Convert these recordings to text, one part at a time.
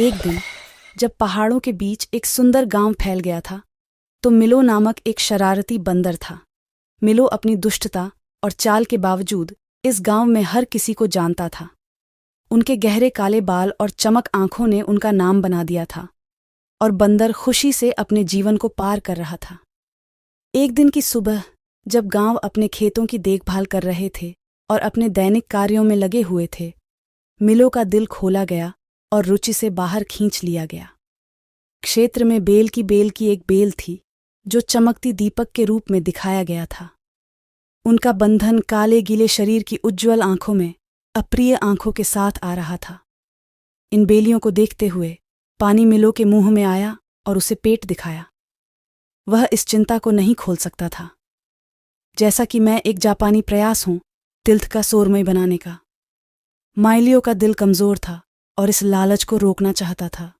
एक दिन जब पहाड़ों के बीच एक सुंदर गांव फैल गया था, तो मिलो नामक एक शरारती बंदर था। मिलो अपनी दुष्टता और चाल के बावजूद इस गांव में हर किसी को जानता था। उनके गहरे काले बाल और चमक आंखों ने उनका नाम बना दिया था, और बंदर खुशी से अपने जीवन को पार कर रहा था। एक दिन की सुबह जब गांव अपने खेतों की देखभाल कर रहे थे और अपने दैनिक कार्यों में लगे हुए थे, मिलो का दिल खोला गया और रुचि से बाहर खींच लिया गया। क्षेत्र में बेल की एक बेल थी जो चमकती दीपक के रूप में दिखाया गया था। उनका बंधन काले गीले शरीर की उज्ज्वल आंखों में अप्रिय आंखों के साथ आ रहा था। इन बेलियों को देखते हुए पानी मिलो के मुंह में आया और उसे पेट दिखाया। वह इस चिंता को नहीं खोल सकता था। जैसा कि मैं एक जापानी प्रयास हूं तिल्थ का सोरमय बनाने का। माइलियो का दिल कमजोर था और इस लालच को रोकना चाहता था।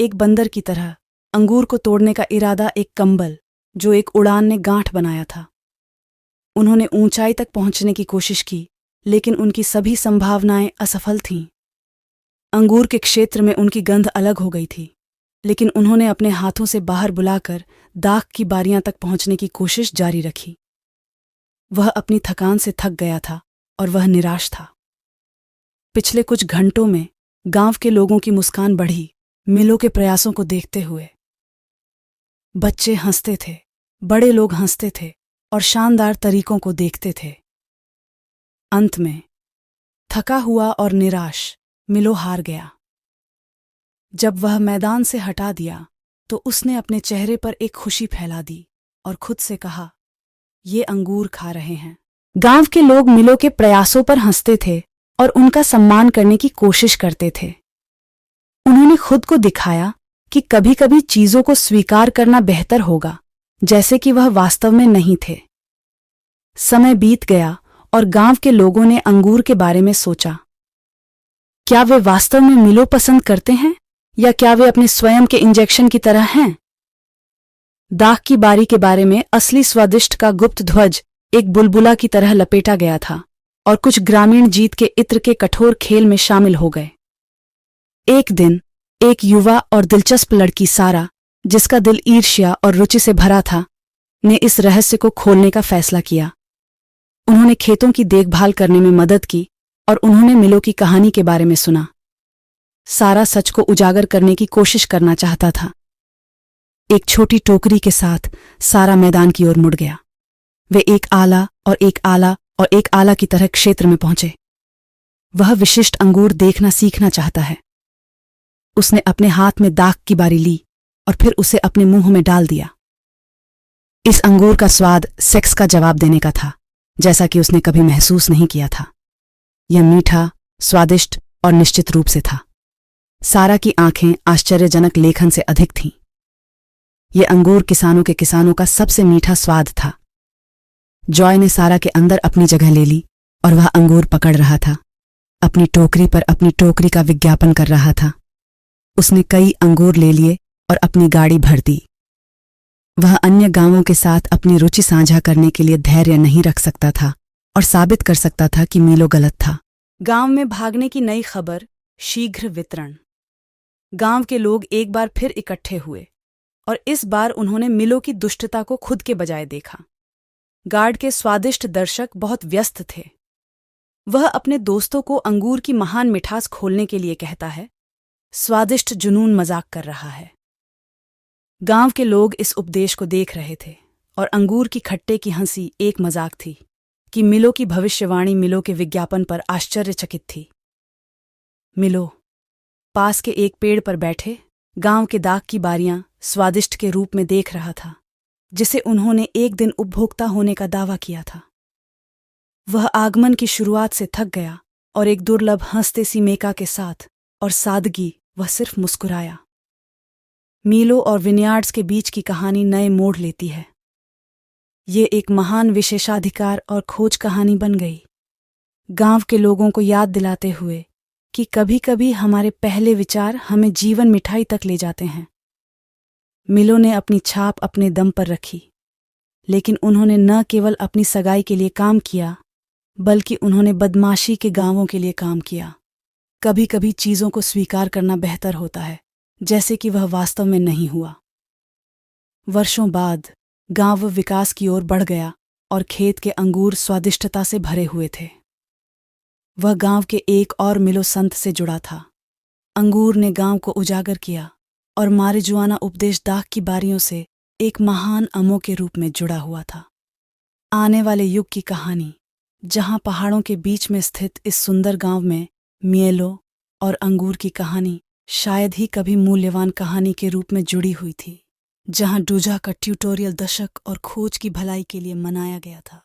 एक बंदर की तरह अंगूर को तोड़ने का इरादा एक कंबल जो एक उड़ान ने गांठ बनाया था। उन्होंने ऊंचाई तक पहुंचने की कोशिश की, लेकिन उनकी सभी संभावनाएं असफल थीं। अंगूर के क्षेत्र में उनकी गंध अलग हो गई थी, लेकिन उन्होंने अपने हाथों से बाहर बुलाकर दाख की बारियां तक पहुंचने की कोशिश जारी रखी। वह अपनी थकान से थक गया था और वह निराश था। पिछले कुछ घंटों में गांव के लोगों की मुस्कान बढ़ी मिलो के प्रयासों को देखते हुए। बच्चे हंसते थे, बड़े लोग हंसते थे और शानदार तरीकों को देखते थे। अंत में थका हुआ और निराश मिलो हार गया। जब वह मैदान से हटा दिया तो उसने अपने चेहरे पर एक खुशी फैला दी और खुद से कहा, ये अंगूर खा रहे हैं। गांव के लोग मिलो के प्रयासों पर हंसते थे और उनका सम्मान करने की कोशिश करते थे। उन्होंने खुद को दिखाया कि कभी-कभी चीजों को स्वीकार करना बेहतर होगा, जैसे कि वह वास्तव में नहीं थे। समय बीत गया और गांव के लोगों ने अंगूर के बारे में सोचा। क्या वे वास्तव में मिलो पसंद करते हैं या क्या वे अपने स्वयं के इंजेक्शन की तरह हैं? दाख की बारी के बारे में असली स्वादिष्ट का गुप्त ध्वज एक बुलबुला की तरह लपेटा गया था और कुछ ग्रामीण जीत के इत्र के कठोर खेल में शामिल हो गए। एक दिन एक युवा और दिलचस्प लड़की सारा, जिसका दिल ईर्ष्या और रुचि से भरा था, ने इस रहस्य को खोलने का फैसला किया। उन्होंने खेतों की देखभाल करने में मदद की और उन्होंने मिलो की कहानी के बारे में सुना। सारा सच को उजागर करने की कोशिश करना चाहता था। एक छोटी टोकरी के साथ सारा मैदान की ओर मुड़ गया। वे एक आला और एक आला और एक आला की तरह क्षेत्र में पहुंचे। वह विशिष्ट अंगूर देखना सीखना चाहता है। उसने अपने हाथ में दाख की बारी ली और फिर उसे अपने मुंह में डाल दिया। इस अंगूर का स्वाद सेक्स का जवाब देने का था, जैसा कि उसने कभी महसूस नहीं किया था। यह मीठा, स्वादिष्ट और निश्चित रूप से था। सारा की आंखें आश्चर्यजनक लेखन से अधिक थीं। यह अंगूर किसानों के किसानों का सबसे मीठा स्वाद था। जॉय ने सारा के अंदर अपनी जगह ले ली और वह अंगूर पकड़ रहा था। अपनी टोकरी पर अपनी टोकरी का विज्ञापन कर रहा था। उसने कई अंगूर ले लिए और अपनी गाड़ी भर दी। वह अन्य गांवों के साथ अपनी रुचि साझा करने के लिए धैर्य नहीं रख सकता था और साबित कर सकता था कि मिलो गलत था। गांव में भागने की नई खबर, शीघ्र वितरण। गांव के लोग एक बार फिर इकट्ठे हुए और इस बार उन्होंने मिलो की दुष्टता को खुद के बजाय देखा। गार्ड के स्वादिष्ट दर्शक बहुत व्यस्त थे। वह अपने दोस्तों को अंगूर की महान मिठास खोलने के लिए कहता है, स्वादिष्ट जुनून मजाक कर रहा है। गांव के लोग इस उपदेश को देख रहे थे और अंगूर की खट्टे की हंसी एक मजाक थी कि मिलो की भविष्यवाणी मिलो के विज्ञापन पर आश्चर्यचकित थी। मिलो पास के एक पेड़ पर बैठे गांव के दाख की बारियां स्वादिष्ट के रूप में देख रहा था, जिसे उन्होंने एक दिन उपभोक्ता होने का दावा किया था। वह आगमन की शुरुआत से थक गया और एक दुर्लभ हंसते सी मेका के साथ और सादगी वह सिर्फ मुस्कुराया। मिलो और विनयार्ड्स के बीच की कहानी नए मोड़ लेती है। ये एक महान विशेषाधिकार और खोज कहानी बन गई, गांव के लोगों को याद दिलाते हुए कि कभी-कभी हमारे पहले विचार हमें जीवन मिठाई तक ले जाते हैं। मिलो ने अपनी छाप अपने दम पर रखी, लेकिन उन्होंने न केवल अपनी सगाई के लिए काम किया, बल्कि उन्होंने बदमाशी के गांवों के लिए काम किया। कभी कभी चीज़ों को स्वीकार करना बेहतर होता है, जैसे कि वह वास्तव में नहीं हुआ। वर्षों बाद गांव विकास की ओर बढ़ गया और खेत के अंगूर स्वादिष्टता से भरे हुए थे। वह गांव के एक और मिलो संत से जुड़ा था। अंगूर ने गांव को उजागर किया और मारिजुआना उपदेश दाख की बारियों से एक महान अमो के रूप में जुड़ा हुआ था। आने वाले युग की कहानी, जहां पहाड़ों के बीच में स्थित इस सुंदर गांव में मिएलो और अंगूर की कहानी शायद ही कभी मूल्यवान कहानी के रूप में जुड़ी हुई थी, जहां डूजा का ट्यूटोरियल दशक और खोज की भलाई के लिए मनाया गया था।